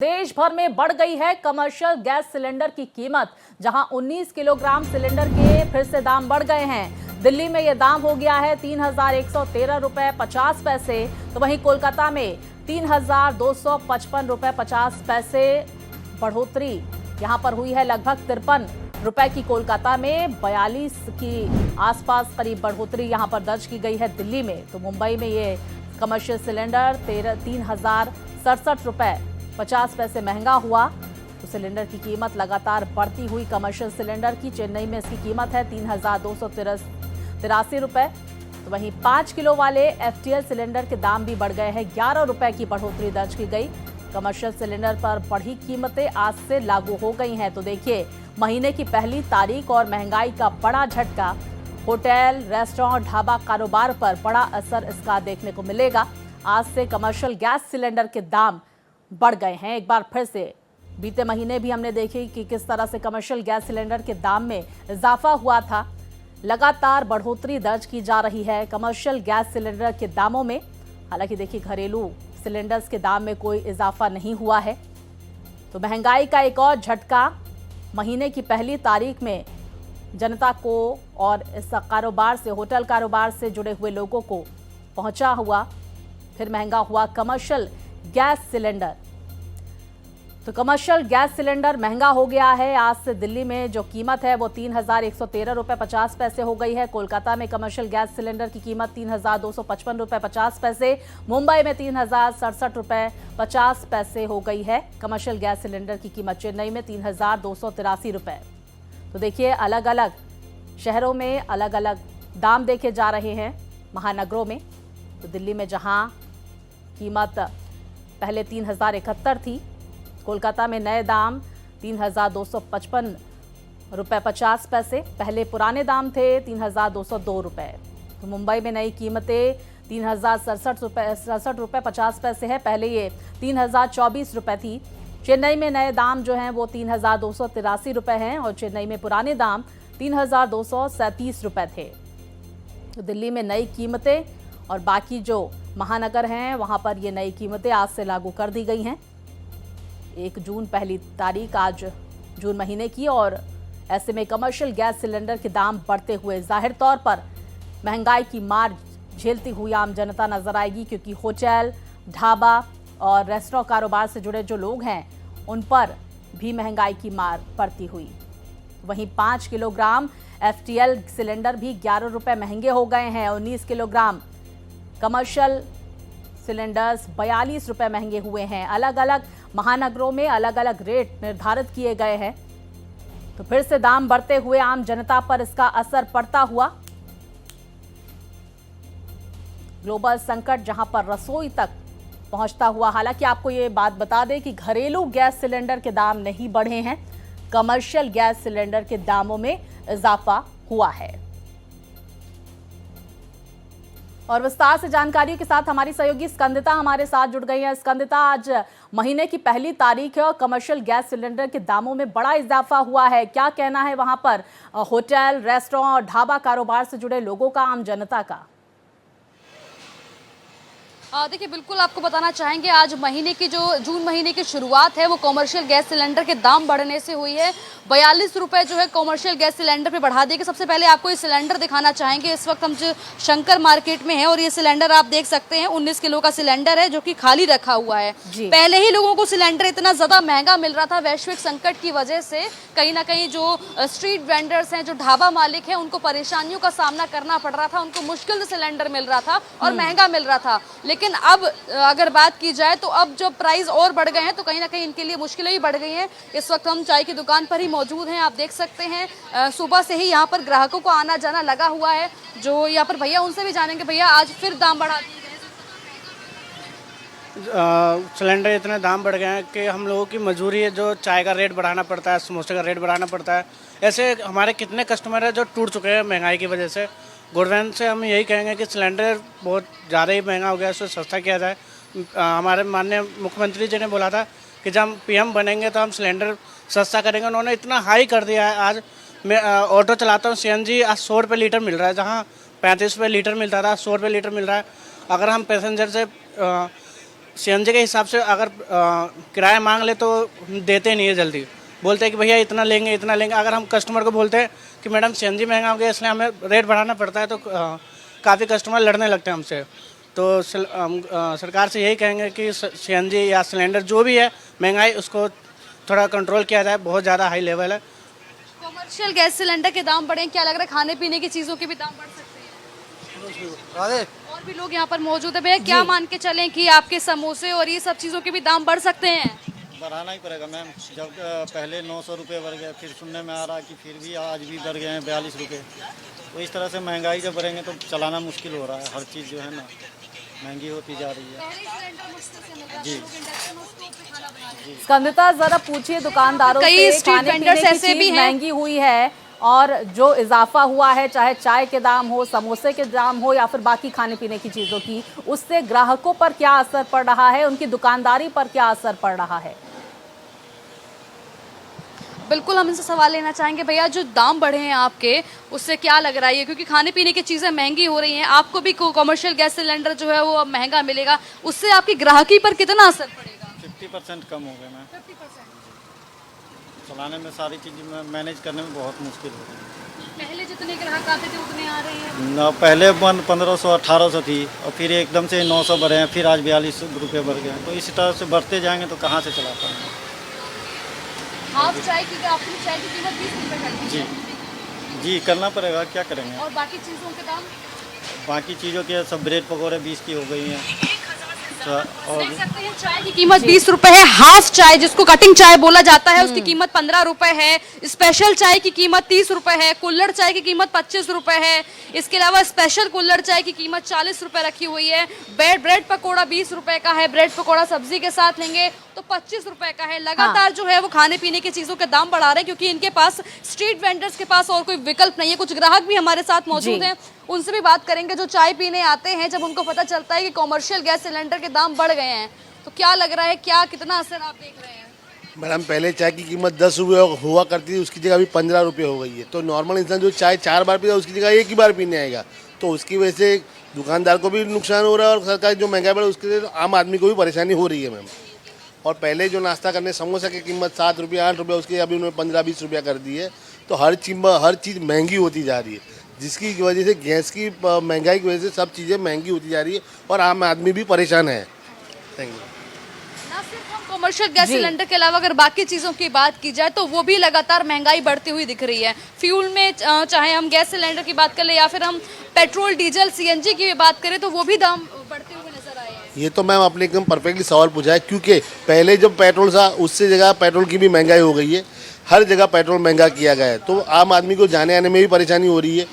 देश भर में बढ़ गई है कमर्शियल गैस सिलेंडर की कीमत। जहां 19 किलोग्राम सिलेंडर के फिर से दाम बढ़ गए हैं। दिल्ली में यह दाम हो गया है 3,113 रुपए 50 पैसे, तो वहीं कोलकाता में 3,255 रुपए 50 पैसे बढ़ोतरी यहां पर हुई है। लगभग 53 रुपए की कोलकाता में, 42 की आसपास करीब बढ़ोतरी यहां पर दर्ज की गई है दिल्ली में। तो मुंबई में ये कमर्शियल सिलेंडर 3,067 रुपए 50 पैसे महंगा हुआ। तो सिलेंडर की कीमत लगातार बढ़ती हुई कमर्शियल सिलेंडर की। चेन्नई में इसकी कीमत है 3,283 रुपए। तो वहीं 5 किलो वाले एफटीएल सिलेंडर के दाम भी बढ़ गए हैं। 11 रुपए की बढ़ोतरी दर्ज की गई। कमर्शियल सिलेंडर पर बढ़ी कीमतें आज से लागू हो गई हैं। तो देखिए, महीने की पहली तारीख और महंगाई का बड़ा झटका। होटल, रेस्टोरेंट, ढाबा कारोबार पर बड़ा असर इसका देखने को मिलेगा। आज से कमर्शियल गैस सिलेंडर के दाम बढ़ गए हैं एक बार फिर से। बीते महीने भी हमने देखी कि किस तरह से कमर्शियल गैस सिलेंडर के दाम में इजाफा हुआ था। लगातार बढ़ोतरी दर्ज की जा रही है कमर्शियल गैस सिलेंडर के दामों में। हालांकि देखिए, घरेलू सिलेंडर्स के दाम में कोई इजाफा नहीं हुआ है। तो महंगाई का एक और झटका महीने की पहली तारीख में जनता को और इस कारोबार से, होटल कारोबार से जुड़े हुए लोगों को पहुंचा हुआ। फिर महंगा हुआ कमर्शियल गैस सिलेंडर। तो कमर्शियल गैस सिलेंडर महंगा हो गया है। आज से दिल्ली में जो कीमत है वो 3,113 रुपए 50 पैसे हो गई है। कोलकाता में कमर्शियल गैस सिलेंडर की कीमत 3,255 रुपए 50 पैसे। मुंबई में 3,067 रुपए 50 पैसे हो गई है कमर्शियल गैस सिलेंडर की कीमत। चेन्नई में 3,283 रुपए। तो देखिए, अलग अलग शहरों में अलग अलग दाम देखे जा रहे हैं, महानगरों में। तो दिल्ली में जहां कीमत पहले 3,071 थी, कोलकाता में नए दाम 3,255 रुपए 50 पैसे। पहले पुराने दाम थे 3,202 रुपए। तो मुंबई में नई कीमतें 3,067 रुपए 50 पैसे है। पहले ये 3,024 रुपए थी। चेन्नई में नए दाम जो हैं वो 3,283 रुपए हैं और चेन्नई में पुराने दाम 3,237 रुपए थे। तो दिल्ली में नई कीमतें और बाकी जो महानगर हैं वहां पर ये नई कीमतें आज से लागू कर दी गई हैं। 1 जून पहली तारीख आज जून महीने की, और ऐसे में कमर्शियल गैस सिलेंडर के दाम बढ़ते हुए जाहिर तौर पर महंगाई की मार झेलती हुई आम जनता नजर आएगी। क्योंकि होटल, ढाबा और रेस्टोरेंट कारोबार से जुड़े जो लोग हैं उन पर भी महंगाई की मार पड़ती हुई। वहीं 5 किलोग्राम एफटीएल सिलेंडर भी 11 रुपए महंगे हो गए हैं। 19 किलोग्राम कमर्शियल सिलेंडर्स 42 रुपए महंगे हुए हैं। अलग अलग महानगरों में अलग अलग रेट निर्धारित किए गए हैं। तो फिर से दाम बढ़ते हुए आम जनता पर इसका असर पड़ता हुआ। ग्लोबल संकट जहां पर रसोई तक पहुंचता हुआ। हालांकि आपको ये बात बता दें कि घरेलू गैस सिलेंडर के दाम नहीं बढ़े हैं, कमर्शियल गैस सिलेंडर के दामों में इजाफा हुआ है। और विस्तार से जानकारी के साथ हमारी सहयोगी स्कंदिता हमारे साथ जुड़ गई है। स्कंदिता, आज महीने की पहली तारीख है और कमर्शियल गैस सिलेंडर के दामों में बड़ा इजाफा हुआ है। क्या कहना है वहां पर होटल, रेस्टोरेंट और ढाबा कारोबार से जुड़े लोगों का, आम जनता का? देखिए, बिल्कुल आपको बताना चाहेंगे, आज महीने की जो जून महीने की शुरुआत है वो कमर्शियल गैस सिलेंडर के दाम बढ़ने से हुई है। 42 रुपए जो है कमर्शियल गैस सिलेंडर पे बढ़ा दिए। सबसे पहले आपको ये सिलेंडर दिखाना चाहेंगे। इस वक्त हम जो शंकर मार्केट में हैं और ये सिलेंडर आप देख सकते हैं 19 किलो का सिलेंडर है जो कि खाली रखा हुआ है। पहले ही लोगों को सिलेंडर इतना ज्यादा महंगा मिल रहा था वैश्विक संकट की वजह से। कहीं ना कहीं जो स्ट्रीट वेंडर्स हैं, जो ढाबा मालिक हैं, उनको परेशानियों का सामना करना पड़ रहा था। उनको मुश्किल से सिलेंडर मिल रहा था और महंगा मिल रहा था। लेकिन अब अगर बात की जाए तो अब जो प्राइस और बढ़ गए हैं तो कहीं ना कहीं इनके लिए मुश्किलें ही बढ़ गई हैं। इस वक्त हम चाय की दुकान पर ही मौजूद हैं। आप देख सकते हैं सुबह से ही यहाँ पर ग्राहकों को आना जाना लगा हुआ है। जो यहाँ पर भैया, उनसे भी जानेंगे। भैया, आज फिर दाम बढ़ा दिए गए। सिलेंडर इतने दाम बढ़ गए हैं कि हम लोगों की मजबूरी है, जो चाय का रेट बढ़ाना पड़ता है, समोसे का रेट बढ़ाना पड़ता है। ऐसे हमारे कितने कस्टमर हैं जो टूट चुके हैं महंगाई की वजह से। गवर्नमेंट से हम यही कहेंगे कि सिलेंडर बहुत ज़्यादा ही महंगा हो गया है, उसको सस्ता किया जाए। हमारे माननीय मुख्यमंत्री जी ने बोला था कि जब हम पीएम बनेंगे तो हम सिलेंडर सस्ता करेंगे। उन्होंने इतना हाई कर दिया है। आज मैं ऑटो चलाता हूँ, सीएनजी आज 100 रुपये लीटर मिल रहा है, जहाँ 35 रुपये लीटर मिलता था, 100 रुपये लीटर मिल रहा है। अगर हम पैसेंजर से सीएनजी के हिसाब से अगर किराया मांग ले तो देते नहीं है जल्दी, बोलते हैं कि भैया इतना लेंगे इतना लेंगे। अगर हम कस्टमर को बोलते हैं कि मैडम सीएनजी महंगा हो गया इसलिए हमें रेट बढ़ाना पड़ता है, तो काफ़ी कस्टमर लड़ने लगते हैं हमसे। तो सरकार से यही कहेंगे कि सीएनजी या सिलेंडर जो भी है महंगाई उसको थोड़ा कंट्रोल किया जाए, बहुत ज़्यादा हाई लेवल है। कॉमर्शियल गैस सिलेंडर के दाम बढ़े, क्या लग रहा है खाने पीने की चीज़ों के भी दाम बढ़ सकते हैं? और भी लोग यहाँ पर मौजूद है। भैया क्या मान के चलें कि आपके समोसे और ये सब चीज़ों के भी दाम बढ़ सकते हैं? बढ़ाना ही पड़ेगा मैम। जब पहले 900 रुपये बढ़ गए, फिर सुनने में आ रहा है कि फिर भी आज भी बढ़ गए हैं 42 रुपये। तो इस तरह से महंगाई जब बढ़ेंगे तो चलाना मुश्किल हो रहा है। हर चीज़ जो है ना महंगी होती जा रही है। जी स्कंदिता, जरा पूछिए दुकानदारों कई से, स्ट्रीट खाने वेंडर्स पीने की ऐसे भी चीज हैं। महंगी हुई है और जो इजाफा हुआ है, चाहे चाय के दाम हो, समोसे के दाम हो या फिर बाकी खाने पीने की चीजों की, उससे ग्राहकों पर क्या असर पड़ रहा है, उनकी दुकानदारी पर क्या असर पड़ रहा है? बिल्कुल हम इनसे सवाल लेना चाहेंगे। भैया जो दाम बढ़े हैं आपके, उससे क्या लग रहा है? क्योंकि खाने पीने की चीज़ें महंगी हो रही हैं, आपको भी कॉमर्शियल गैस सिलेंडर जो है वो अब महंगा मिलेगा, उससे आपकी ग्राहकी पर कितना असर पड़ेगा? 50% कम हो गए मैम। चलाने में सारी चीज़ मैनेज करने में बहुत मुश्किल हो रही है। पहले जितने ग्राहक आते थे उतने आ रहे हैं ना, पहले 1500 1800 थी और फिर एकदम से 900 बढ़े हैं, फिर आज 42 रुपये बढ़ गए हैं। तो इसी तरह से बढ़ते जाएंगे तो कहाँ से चला पाएंगे? हाफ चाय की आपकी चाय की कीमत 20 रुपये कर दी जी है। जी करना पड़ेगा, क्या करेंगे। और बाकी चीज़ों के दाम बाकी चीज़ों के सब ब्रेड पकौड़े 20 की हो गई हैं। और देख सकते हैं चाय की कीमत 20 रुपए है। हाफ चाय जिसको कटिंग चाय बोला जाता है उसकी कीमत 15 रुपए है। स्पेशल चाय की कीमत 30 रुपए है। कुल्हड़ चाय की कीमत 25 रुपए है। इसके अलावा स्पेशल कुल्हड़ चाय की कीमत 40 रुपए रखी हुई है। ब्रेड पकोड़ा 20 रुपए का है। ब्रेड पकोड़ा सब्जी के साथ लेंगे तो 25 रुपए का है। लगातार जो है वो खाने पीने की चीजों के दाम बढ़ा रहे हैं, क्योंकि इनके पास, स्ट्रीट वेंडर्स के पास और कोई विकल्प नहीं है। कुछ ग्राहक भी हमारे साथ मौजूद हैं, उनसे भी बात करेंगे जो चाय पीने आते हैं। जब उनको पता चलता है कि कॉमर्शियल गैस सिलेंडर के दाम बढ़ गए हैं तो क्या लग रहा है, क्या कितना असर आप देख रहे हैं? मैडम, पहले चाय की कीमत 10 रुपये हुआ करती थी, उसकी जगह अभी 15 रुपये हो गई है। तो नॉर्मल इंसान जो चाय 4 बार पीता है उसकी जगह एक ही बार पीने आएगा, तो उसकी वजह से दुकानदार को भी नुकसान हो रहा है और सरकार जो महंगाई बढ़ी उसके लिए आम आदमी को भी परेशानी हो रही है मैम। और पहले जो नाश्ता करने समोसा की कीमत 7 रुपये 8 रुपये, उसकी अभी उन्होंने 15-20 रुपया कर दी है। तो हर चीज़ महंगी होती जा रही है, जिसकी वजह से गैस की महंगाई की वजह से सब चीज़ें महंगी होती जा रही है और आम आदमी भी परेशान है। Thank you. ना सिर्फ हम कॉमर्शियल गैस सिलेंडर के अलावा अगर बाकी चीज़ों की बात की जाए तो वो भी लगातार महंगाई बढ़ती हुई दिख रही है। फ्यूल में चाहे हम गैस सिलेंडर की बात कर ले या फिर हम पेट्रोल डीजल सीएनजी की भी बात करें तो वो भी दाम बढ़ते हुए नजर आए हैं। ये तो मैम आपने एकदम परफेक्टली सवाल पूछा है, क्योंकि पहले जब पेट्रोल था उससे जगह पेट्रोल की भी महंगाई हो गई है। हर जगह पेट्रोल महंगा किया गया है, तो आम आदमी को जाने आने में भी परेशानी हो रही है।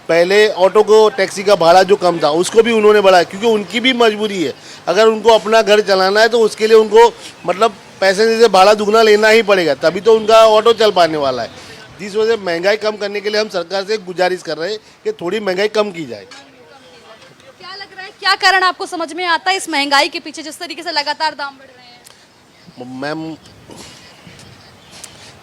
पहले ऑटो को टैक्सी का भाड़ा जो कम था उसको भी उन्होंने बढ़ाया, क्योंकि उनकी भी मजबूरी है। अगर उनको अपना घर चलाना है तो उसके लिए उनको मतलब पैसेंजर से भाड़ा दुगना लेना ही पड़ेगा, तभी तो उनका ऑटो चल पाने वाला है। जिस वजह से महंगाई कम करने के लिए हम सरकार से गुजारिश कर रहे हैं कि थोड़ी महंगाई कम की जाए। क्या लग रहा है, क्या कारण आपको समझ में आता है इस महंगाई के पीछे, जिस तरीके से लगातार दाम बढ़ रहे हैं? मैम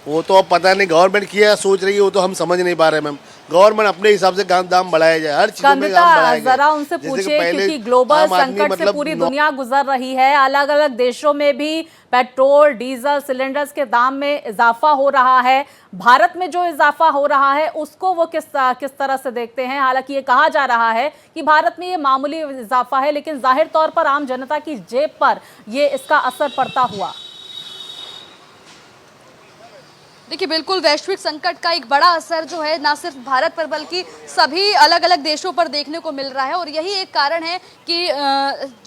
वो तो अब पता नहीं गवर्नमेंट क्या सोच रही है, वो तो हम समझ नहीं पा रहे मैम। गवर्नमेंट अपने हिसाब से दाम बढ़ाया जाए, हर चीज में दाम बढ़ाया जाए। जरा उनसे पूछिए, क्योंकि ग्लोबल संकट से पूरी दुनिया गुजर रही है, अलग अलग देशों में भी पेट्रोल डीजल सिलेंडर्स के दाम में इजाफा हो रहा है। भारत में जो इजाफा हो रहा है उसको वो किस तरह से देखते हैं? हालांकि ये कहा जा रहा है कि भारत में ये मामूली इजाफा है, लेकिन जाहिर तौर पर आम जनता की जेब पर ये इसका असर पड़ता हुआ। देखिए बिल्कुल वैश्विक संकट का एक बड़ा असर जो है ना सिर्फ भारत पर बल्कि सभी अलग अलग देशों पर देखने को मिल रहा है, और यही एक कारण है कि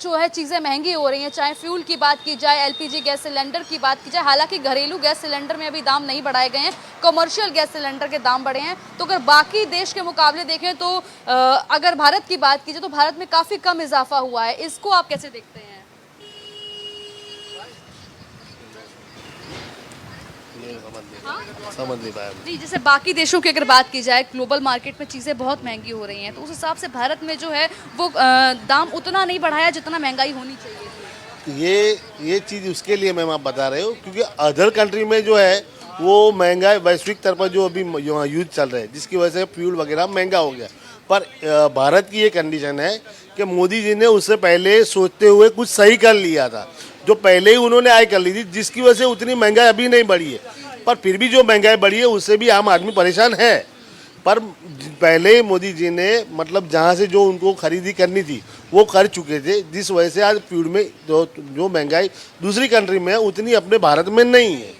जो है चीज़ें महंगी हो रही हैं। चाहे फ्यूल की बात की जाए, एलपीजी गैस सिलेंडर की बात की जाए, हालांकि घरेलू गैस सिलेंडर में अभी दाम नहीं बढ़ाए गए हैं, कमर्शियल गैस सिलेंडर के दाम बढ़े हैं। तो अगर बाकी देश के मुकाबले देखें तो अगर भारत की बात की जाए तो भारत में काफ़ी कम इजाफा हुआ है। इसको आप कैसे देखते हैं? समझ नहीं पाया। नहीं, जैसे बाकी देशों की अगर बात की जाए, ग्लोबल मार्केट में चीज़ें बहुत महंगी हो रही हैं, तो उस हिसाब से भारत में जो है वो दाम उतना नहीं बढ़ाया जितना महंगाई होनी चाहिए। ये चीज़ उसके लिए मैम आप बता रहे हो, क्योंकि अदर कंट्री में जो है वो महंगाई वैश्विक स्तर पर जो अभी यूज चल रहा है, जिसकी वजह से फ्यूल वगैरह महंगा हो गया। पर भारत की ये कंडीशन है कि मोदी जी ने उससे पहले सोचते हुए कुछ सही कर लिया था, जो पहले ही उन्होंने आय कर ली थी, जिसकी वजह से उतनी महंगाई अभी नहीं बढ़ी है। पर फिर भी जो महंगाई बढ़ी है उससे भी आम आदमी परेशान है। पर पहले मोदी जी ने मतलब जहाँ से जो उनको खरीदी करनी थी वो कर चुके थे, जिस वजह से आज फीड में जो महंगाई दूसरी कंट्री में है उतनी अपने भारत में नहीं है।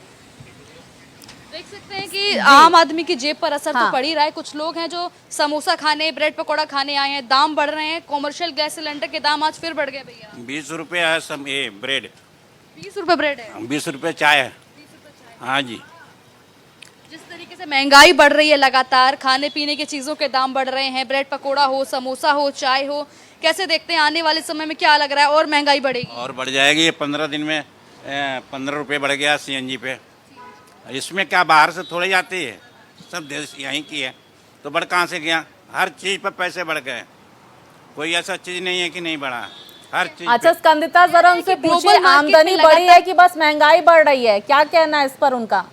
देख सकते हैं कि आम आदमी की जेब पर असर तो हाँ। पड़ ही रहा है। कुछ लोग हैं जो समोसा खाने, ब्रेड पकौड़ा खाने आए हैं, दाम बढ़ रहे हैं। कॉमर्शियल गैस सिलेंडर के दाम आज फिर बढ़ गए भैया। 20 रुपये है सब ये ब्रेड, 20 रुपए ब्रेड है, 20 रुपये चाय है। हाँ जी, जिस तरीके से महंगाई बढ़ रही है लगातार, खाने पीने की चीजों के दाम बढ़ रहे हैं, ब्रेड पकौड़ा हो, समोसा हो, चाय हो, कैसे देखते हैं आने वाले समय में क्या लग रहा है और महंगाई बढ़ेगी? और बढ़ जाएगी। ये 15 दिन में 15 रुपये बढ़ गया सीएनजी पे। इसमें क्या बाहर से थोड़ी आती है, सब देश यहीं की है, तो बढ़ कहाँ से गया? हर चीज़ पर पैसे बढ़ गए, कोई ऐसा चीज़ नहीं है कि नहीं बढ़ा, हर चीज़ अच्छा पे। स्कंदिता, जरा उनसे कि पूछिए, global market आमदनी में बढ़ी है लगातार- कि बस महंगाई बढ़ रही है, क्या कहना है इस पर उनका?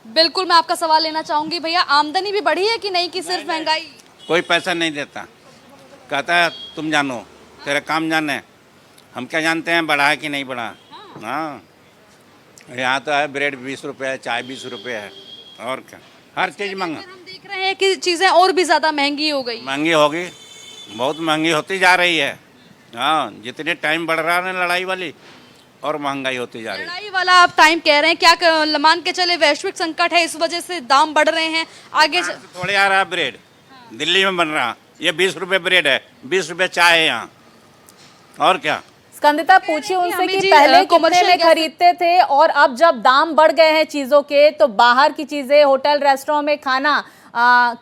बिल्कुल, मैं आपका सवाल लेना चाहूंगी भैया, आमदनी भी बढ़ी है कि नहीं, कि सिर्फ महंगाई? कोई पैसा नहीं देता, कहता है तुम जानो, तेरा काम जाने, हम क्या जानते हैं बढ़ा है कि नहीं बढ़ा। हाँ, यहाँ तो है ब्रेड 20 रुपये है, चाय 20 रुपये है, और क्या, हर चीज़ महंगा। हम देख रहे हैं कि चीजें और भी ज्यादा महंगी हो गई। महंगी होगी, बहुत महंगी होती जा रही है। हाँ, जितने टाइम बढ़ रहा है ना लड़ाई वाली, और महंगाई होती जा रही है। लड़ाई वाला आप टाइम कह रहे हैं, क्या मान के चले वैश्विक संकट है, इस वजह से दाम बढ़ रहे हैं आगे थोड़े आ रहा है ब्रेड, दिल्ली में बन रहा, ये 20 रुपये ब्रेड है, 20 रुपये चाय है यहाँ, और क्या। स्कंदिता, पूछिए उनसे हमें कि जी, पहले कितने commercial में गैस- खरीदते थे और अब जब दाम बढ़ गए हैं चीजों के, तो बाहर की चीजें, होटल रेस्टोरेंट में खाना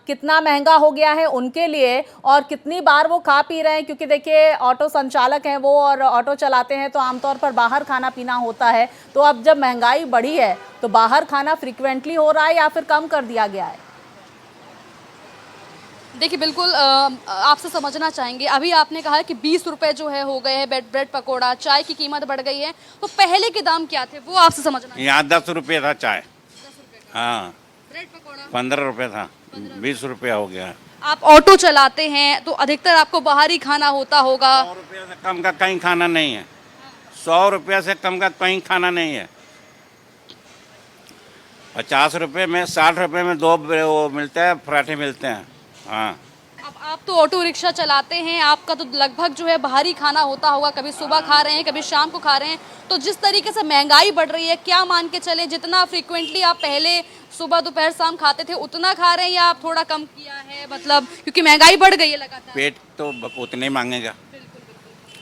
कितना महंगा हो गया है उनके लिए, और कितनी बार वो खा पी रहे हैं, क्योंकि देखिए ऑटो संचालक हैं वो और ऑटो चलाते हैं तो आमतौर पर बाहर खाना पीना होता है। तो अब जब महंगाई बढ़ी है तो बाहर खाना फ्रिक्वेंटली हो रहा है या फिर कम कर दिया गया है? देखिए बिल्कुल आपसे समझना चाहेंगे, अभी आपने कहा कि 20 रुपए जो है हो गए हैं, ब्रेड पकोड़ा, चाय की कीमत बढ़ गई है, तो पहले के दाम क्या थे वो आपसे समझना है। यहाँ 10 रुपये था चाय, हाँ, ब्रेड पकोड़ा 15 रुपये था, 20 रुपया हो गया। आप ऑटो चलाते हैं तो अधिकतर आपको बाहर ही खाना होता होगा। 100 रुपये से कम का कहीं खाना नहीं है, 100 रुपये से कम का कहीं खाना नहीं है। 50 रुपये में, 60 रुपये में 2 वो मिलते हैं, पराठे मिलते हैं। हाँ, अब आप तो ऑटो रिक्शा चलाते हैं, आपका तो लगभग जो है बाहरी खाना होता होगा, कभी सुबह खा रहे हैं, कभी शाम को खा रहे हैं, तो जिस तरीके से महंगाई बढ़ रही है, क्या मान के चले जितना फ्रीक्वेंटली आप पहले सुबह दोपहर शाम खाते थे उतना खा रहे हैं, या आप थोड़ा कम किया है, मतलब क्योंकि महंगाई बढ़ गई है लगातार? पेट तो उतने ही मांगेगा,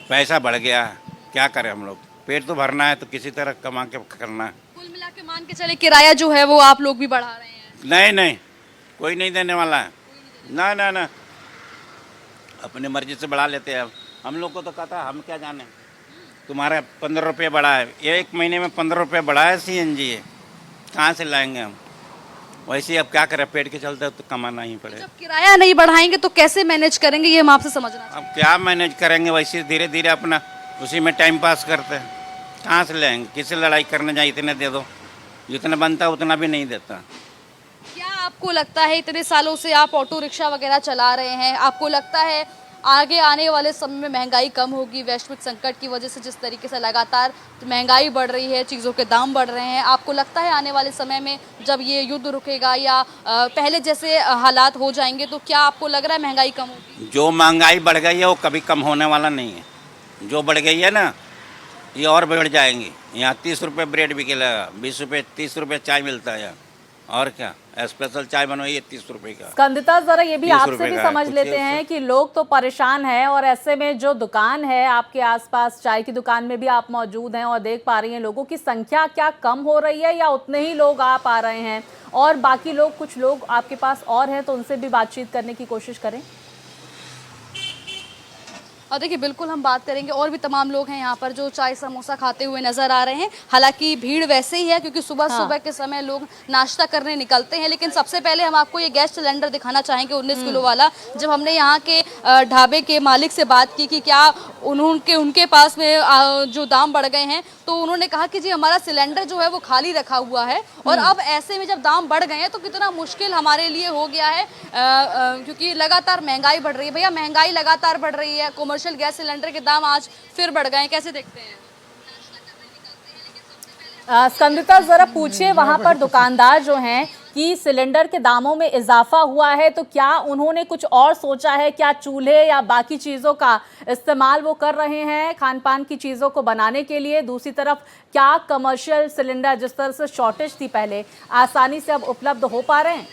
पैसा बढ़ गया है, क्या करें हम लोग, पेट तो भरना है तो किसी तरह कमा के करना है। कुल मिला के मान के चले किराया जो है वो आप लोग भी बढ़ा रहे हैं? नहीं नहीं, कोई नहीं देने वाला है, ना ना ना, अपनी मर्जी से बढ़ा लेते हैं। हम लोग को तो कहता है हम क्या जाने, तुम्हारा 15 रुपये बढ़ा है, एक महीने में 15 रुपये बढ़ा है सीएनजी है, कहाँ से लाएंगे हम? वैसे ही अब क्या करें, पेट के चलते तो कमाना ही पड़ेगा। जब किराया नहीं बढ़ाएंगे तो कैसे मैनेज करेंगे, ये हम आपसे समझना चाहते अब क्या मैनेज करेंगे, वैसे धीरे धीरे अपना उसी में टाइम पास करते हैं, कहाँ से लेंगे, किसी लड़ाई करने जाए इतने दे दो, जितना बनता है उतना भी नहीं देता। हैं। क्या आपको लगता है, इतने सालों से आप ऑटो रिक्शा वगैरह चला रहे हैं, आपको लगता है आगे आने वाले समय में महंगाई कम होगी वैश्विक संकट की वजह से? जिस तरीके से लगातार महंगाई बढ़ रही है, चीज़ों के दाम बढ़ रहे हैं, आपको लगता है आने वाले समय में जब ये युद्ध रुकेगा या पहले जैसे हालात हो जाएंगे तो क्या आपको लग रहा है महंगाई कम होगी? जो महंगाई बढ़ गई है वो कभी कम होने वाला नहीं है, जो बढ़ गई है ना ये और बढ़ जाएंगी। यहाँ 30 रुपये ब्रेड बिकेगा, 20 रुपये 30 रुपये चाय मिलता है, और क्या स्पेशल चाय बनवाइए 30 रुपये का। स्कंदिता, जरा ये भी 30 आपसे रुपए भी का समझ कुछ लेते हैं कि लोग तो परेशान हैं, और ऐसे में जो दुकान है आपके आसपास, चाय की दुकान में भी आप मौजूद हैं और देख पा रही हैं, लोगों की संख्या क्या कम हो रही है या उतने ही लोग आ पा रहे हैं? और बाकी लोग, कुछ लोग आपके पास और हैं तो उनसे भी बातचीत करने की कोशिश करें। और देखिए बिल्कुल हम बात करेंगे, और भी तमाम लोग हैं यहाँ पर जो चाय समोसा खाते हुए नजर आ रहे हैं। हालांकि भीड़ वैसे ही है क्योंकि सुबह सुबह के समय लोग नाश्ता करने निकलते हैं। लेकिन सबसे पहले हम आपको ये गैस सिलेंडर दिखाना चाहेंगे 19 किलो वाला। जब हमने यहाँ के ढाबे के मालिक से बात की कि क्या उनके पास में जो दाम बढ़ गए हैं, तो उन्होंने कहा कि जी हमारा सिलेंडर जो है वो खाली रखा हुआ है और अब ऐसे में जब दाम बढ़ गए हैं तो कितना मुश्किल हमारे लिए हो गया है, क्योंकि लगातार महंगाई बढ़ रही है। भैया महंगाई लगातार बढ़ रही है, कमर्शियल गैस सिलेंडर के दाम आज फिर बढ़ गए हैं, कैसे देखते हैं? स्कंदिता जरा पूछिए वहां पर दुकानदार जो हैं कि सिलेंडर के दामों में इजाफा हुआ है, तो क्या उन्होंने कुछ और सोचा है? क्या चूल्हे या बाकी चीज़ों का इस्तेमाल वो कर रहे हैं खान पान की चीज़ों को बनाने के लिए? दूसरी तरफ क्या कमर्शियल सिलेंडर जिस तरह से शॉर्टेज थी पहले, आसानी से अब उपलब्ध हो पा रहे हैं?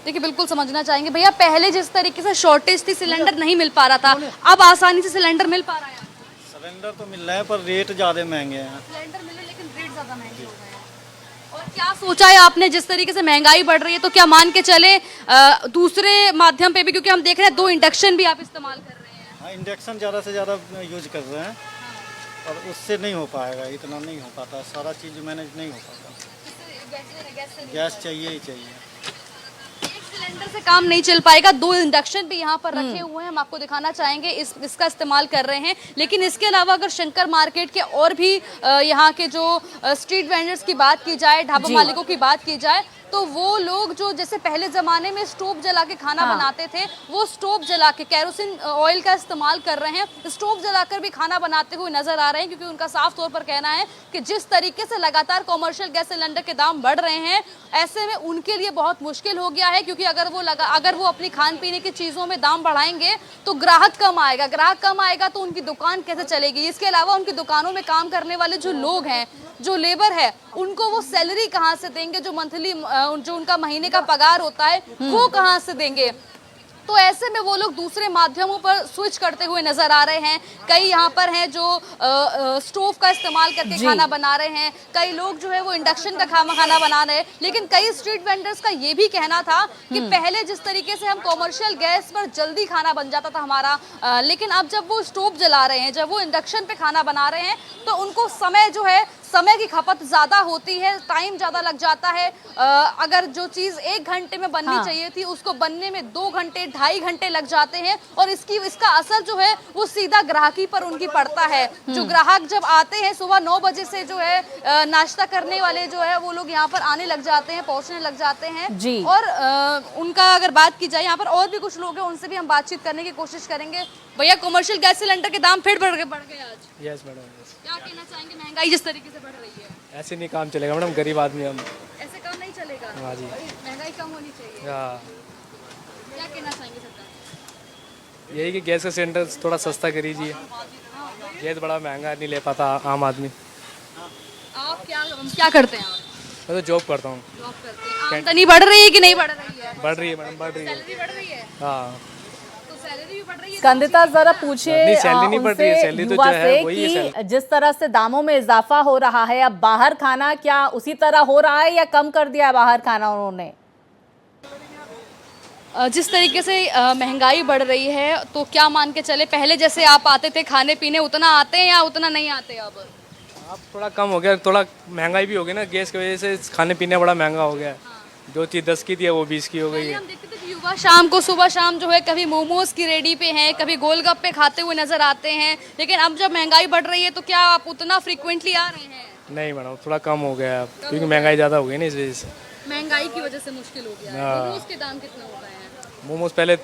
देखिए बिल्कुल समझना चाहेंगे भैया, पहले जिस तरीके से शॉर्टेज थी, सिलेंडर नहीं मिल पा रहा था, अब आसानी से सिलेंडर मिल पा रहा है? सिलेंडर तो मिल रहे हैं पर रेट ज़्यादा महंगे हैं। सिलेंडर मिल रहे हैं लेकिन रेट ज़्यादा महंगे हो गए हैं। और क्या सोचा है आपने, जिस तरीके से महंगाई बढ़ रही है, तो क्या मान के चले दूसरे माध्यम पे भी, क्योंकि हम देख रहे हैं 2 इंडक्शन भी आप इस्तेमाल कर रहे हैं? हाँ, इंडक्शन ज़्यादा से ज़्यादा यूज कर रहे हैं और उससे नहीं हो पाएगा, इतना नहीं हो पाता, सारा चीज़ मैनेज नहीं हो पाता। गैस चाहिए ही चाहिए। एक सिलेंडर से काम नहीं चल पाएगा, 2 इंडक्शन भी यहाँ पर रखे हुए हैं, हम आपको दिखाना चाहेंगे, इसका इस्तेमाल कर रहे हैं। लेकिन इसके अलावा अगर शंकर मार्केट के और भी यहाँ के जो स्ट्रीट वेंडर्स की बात की जाए, ढाबा मालिकों की बात की जाए, तो वो लोग जो जैसे पहले ज़माने में स्टोव जला के खाना बनाते थे, वो स्टोव जला के केरोसिन ऑयल का इस्तेमाल कर रहे हैं, स्टोव जलाकर भी खाना बनाते हुए नजर आ रहे हैं। क्योंकि उनका साफ तौर पर कहना है कि जिस तरीके से लगातार कमर्शियल गैस सिलेंडर के दाम बढ़ रहे हैं, ऐसे में उनके लिए बहुत मुश्किल हो गया है। क्योंकि अगर वो अपनी खान पीने की चीज़ों में दाम बढ़ाएंगे तो ग्राहक कम आएगा तो उनकी दुकान कैसे चलेगी? इसके अलावा उनकी दुकानों में काम करने वाले जो लोग हैं, जो लेबर है, उनको वो सैलरी कहाँ से देंगे? जो मंथली जो उनका महीने का पगार होता है वो कहाँ से देंगे? तो ऐसे में वो लोग दूसरे माध्यमों पर स्विच करते हुए नजर आ रहे हैं। कई यहाँ पर हैं जो स्टोव का इस्तेमाल करके खाना बना रहे हैं, कई लोग जो है वो इंडक्शन का खाना बना रहे हैं। लेकिन कई स्ट्रीट वेंडर्स का ये भी कहना था कि पहले जिस तरीके से हम कॉमर्शियल गैस पर जल्दी खाना बन जाता था हमारा, लेकिन अब जब वो स्टोव जला रहे हैं, जब वो इंडक्शन पे खाना बना रहे हैं, तो उनको समय की खपत ज़्यादा होती है, टाइम ज़्यादा लग जाता है। अगर जो चीज़ 1 घंटे में बननी चाहिए थी, उसको बनने में 2 घंटे 2.5 घंटे लग जाते हैं। और इसका असर जो है वो सीधा ग्राहकी पर उनकी पड़ता है। जो ग्राहक जब आते हैं सुबह 9 बजे से जो है नाश्ता करने वाले जो है वो लोग यहाँ पर आने लग जाते हैं, पहुँचने लग जाते हैं जी। और उनका अगर बात की जाए, यहाँ पर और भी कुछ लोग हैं, उनसे भी हम बातचीत करने की कोशिश करेंगे। भैया कमर्शियल गैस सिलेंडर के दाम फिर बढ़ गए आज? Yes madam. क्या कहना चाहेंगे, महंगाई जिस तरीके से बढ़ रही है? ऐसे नहीं काम चलेगा मैडम, गरीब आदमी हम। ऐसे काम नहीं चलेगा। हाँ जी। महंगाई कम होनी चाहिए। हाँ, क्या कहना चाहेंगे सरकार? यही कि गैस का सिलेंडर थोड़ा सस्ता कर दीजिए, गैस बड़ा महंगा नहीं ले पाता आम आदमी। आप क्या करते हैं? आप मैं तो जॉब करता हूँ। जॉब करते हैं। आमदनी बढ़ रही है कि नहीं बढ़ रही है? बढ़ रही है मैडम, बढ़ रही है। सैलरी बढ़ रही है? हाँ, तो सैलरी भी बढ़ रही है। स्कंदिता जरा पूछिए नहीं, सैलरी नहीं बढ़ रही है, उनसे, सैलरी तो युवा जो है से वही है कि सैलरी। जिस तरह से दामों में इजाफा हो रहा है, अब बाहर खाना क्या उसी तरह हो रहा है या कम कर दिया है बाहर खाना उन्होंने? जिस तरीके से महंगाई बढ़ रही है, तो क्या मान के चले पहले जैसे आप आते थे खाने पीने, उतना आते हैं या उतना नहीं आते अब? थोड़ा कम हो गया, थोड़ा महंगाई भी हो गई ना, गैस की वजह से खाने पीने बड़ा महंगा हो गया है। जो चीज़ 10 की थी वो 20 की हो गई है। हम देखते थे कि युवा शाम को सुबह शाम जो है कभी मोमोज की रेडी पे हैं, कभी गोलगप्पे खाते हुए नजर आते हैं। लेकिन अब जब महंगाई बढ़ रही है तो क्या आप उतना फ्रिक्वेंटली आ रहे हैं? नहीं मैडम, थोड़ा कम हो गया है अब, क्योंकि महंगाई ज़्यादा हो गई ना, इस वजह से। महंगाई की वजह से मुश्किल हो गया है। मोमोज के दाम कितने हो गए हैं? मोमोज पहले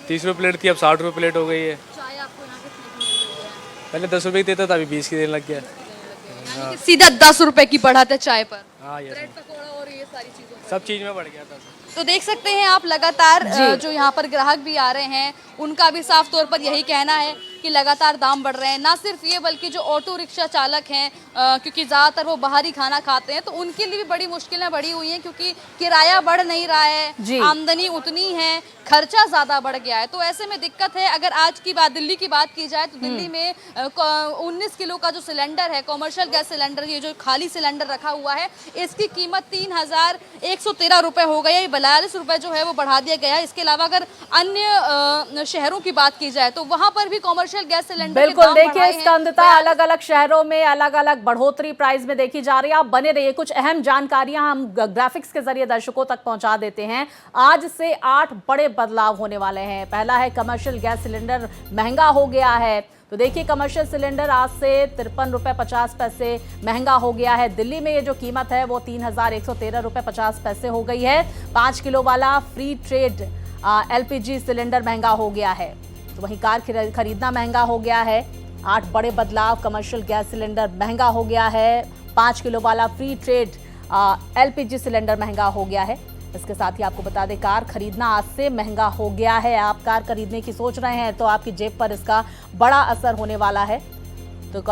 30 रुपये प्लेट थी, अब 60 रुपये प्लेट हो गई है। चाय आपको यहाँ कितने की मिल रही है? पहले 10 रुपये की देता था, अभी 20 की देने लग गया। यानी कि सीधा 10 रुपए की बढ़ाते चाय पर। हाँ, ये ब्रेड पकौड़ा और ये सारी चीजों पर। सब चीज़ में बढ़ गया था। तो देख सकते हैं आप लगातार जो यहाँ पर ग्राहक भी आ रहे हैं, उनका भी साफ तौर पर यही कहना है कि लगातार दाम बढ़ रहे हैं। ना सिर्फ ये बल्कि जो ऑटो रिक्शा चालक हैं, क्योंकि ज़्यादातर वो बाहरी खाना खाते हैं, तो उनके लिए भी बड़ी मुश्किलें बढ़ी हुई हैं। क्योंकि किराया बढ़ नहीं रहा है, आमदनी उतनी है, खर्चा ज़्यादा बढ़ गया है। तो ऐसे में दिक्कत है। अगर आज की बात दिल्ली की बात की जाए तो दिल्ली में 19 किलो का जो सिलेंडर है, कॉमर्शियल गैस सिलेंडर, ये जो खाली सिलेंडर रखा हुआ है, इसकी कीमत 3,113 रुपये हो गई है। 42 रुपए जो है वो बढ़ा दिया गया है। इसके अलावा अगर अन्य शहरों की बात की जाए तो वहां पर भी कॉमर्शियल गैस सिलेंडर बिल्कुल, देखिए स्कंदता अलग अलग शहरों में अलग अलग बढ़ोतरी प्राइस में देखी जा रही है। आप बने रहिए, कुछ अहम जानकारियां हम ग्राफिक्स के जरिए दर्शकों तक पहुंचा देते हैं। आज से 8 बड़े बदलाव होने वाले हैं। पहला है कमर्शियल गैस सिलेंडर महंगा हो गया है। तो देखिए कमर्शियल सिलेंडर आज से 53 रुपए 50 पैसे महंगा हो गया है। दिल्ली में ये जो कीमत है वो 3113 रुपए 50 पैसे हो गई है। 5 किलो वाला फ्री ट्रेड LPG सिलेंडर महंगा हो गया है। तो वहीं कार खरीदना महंगा हो गया है। 8 बड़े बदलाव, कमर्शियल गैस सिलेंडर महंगा हो गया है। 5 किलो वाला फ्री ट्रेड LPG सिलेंडर महंगा हो गया है। इसके साथ ही आपको बता दें कार खरीदना आज से महंगा हो गया है। आप कार खरीदने की सोच रहे हैं तो आपकी जेब पर इसका बड़ा असर होने वाला है। तो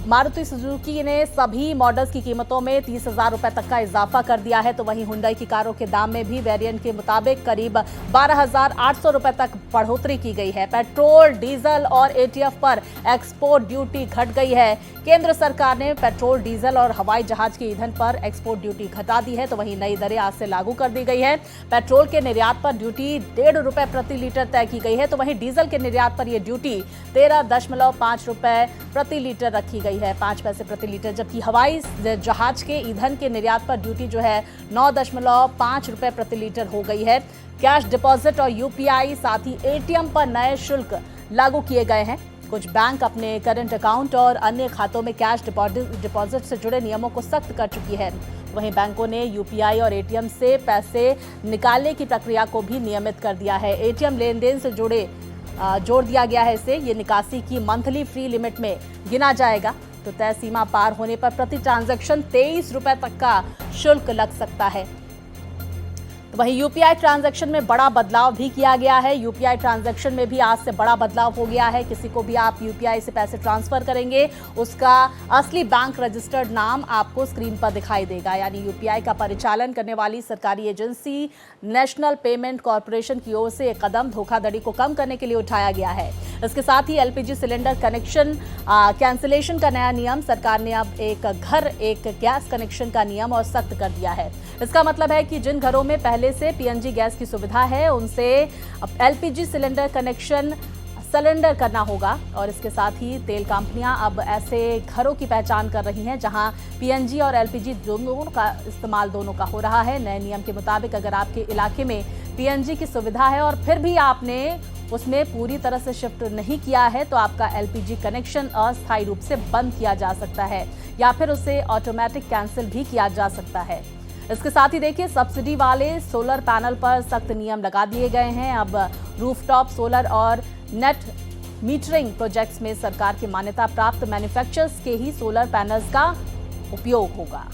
मारुति सुजुकी ने सभी मॉडल्स की कीमतों में 30,000 रुपए तक का इजाफा कर दिया है। तो वहीं हुंडई की कारों के दाम में भी वेरिएंट के मुताबिक करीब 12,800 रुपए तक बढ़ोतरी की गई है। पेट्रोल, डीजल और ATF पर एक्सपोर्ट ड्यूटी घट गई है। केंद्र सरकार ने पेट्रोल, डीजल और हवाई जहाज के ईंधन पर एक्सपोर्ट ड्यूटी घटा दी है। तो वहीं नई दरें आज से लागू कर दी गई है। पेट्रोल के निर्यात पर ड्यूटी 1.5 रुपए प्रति लीटर तय की गई है। तो वहीं डीजल के निर्यात पर यह ड्यूटी 13.5 रुपए प्रति लीटर रखी गई है, 5 पैसे प्रति लीटर। जबकि हवाई जहाज के ईंधन के निर्यात पर ड्यूटी जो है 9.5 रुपए प्रति लीटर हो गई है। कैश डिपॉजिट और UPI साथ ही ATM पर नए शुल्क लागू किए गए हैं। कुछ बैंक अपने करंट अकाउंट और अन्य खातों में कैश डिपॉजिट से जुड़े नियमों को सख्त कर चुकी है। वहीं बैंकों ने UPI और ATM से पैसे निकालने की प्रक्रिया को भी नियमित कर दिया है। ATM लेन देन से जोड़ दिया गया है इसे। ये निकासी की मंथली फ्री लिमिट में गिना जाएगा। तो तय सीमा पार होने पर प्रति ट्रांजैक्शन 23 रुपए तक का शुल्क लग सकता है। तो वहीं UPI ट्रांजैक्शन में बड़ा बदलाव भी किया गया है। UPI ट्रांजैक्शन में भी आज से बड़ा बदलाव हो गया है। किसी को भी आप UPI से पैसे ट्रांसफर करेंगे, उसका असली बैंक रजिस्टर्ड नाम आपको स्क्रीन पर दिखाई देगा। यानी UPI का परिचालन करने वाली सरकारी एजेंसी नेशनल पेमेंट कॉर्पोरेशन की ओर से एक कदम धोखाधड़ी को कम करने के लिए उठाया गया है। इसके साथ ही LPG सिलेंडर कनेक्शन कैंसिलेशन का नया नियम सरकार ने अब एक घर एक गैस कनेक्शन का नियम और सख्त कर दिया है। इसका मतलब है कि जिन घरों में पहले से PNG गैस की सुविधा है उनसे LPG सिलेंडर कनेक्शन सरेंडर करना होगा। और इसके साथ ही तेल कंपनियां अब ऐसे घरों की पहचान कर रही हैं जहां PNG और LPG दोनों का इस्तेमाल का हो रहा है। नए नियम के मुताबिक अगर आपके इलाके में PNG की सुविधा है और फिर भी आपने उसमें पूरी तरह से शिफ्ट नहीं किया है तो आपका LPG कनेक्शन अस्थायी रूप से बंद किया जा सकता है या फिर उसे ऑटोमेटिक कैंसिल भी किया जा सकता है। इसके साथ ही देखिए सब्सिडी वाले सोलर पैनल पर सख्त नियम लगा दिए गए हैं। अब रूफटॉप सोलर और नेट मीटरिंग प्रोजेक्ट्स में सरकार की मान्यता प्राप्त मैन्युफैक्चरर्स के ही सोलर पैनल्स का उपयोग होगा।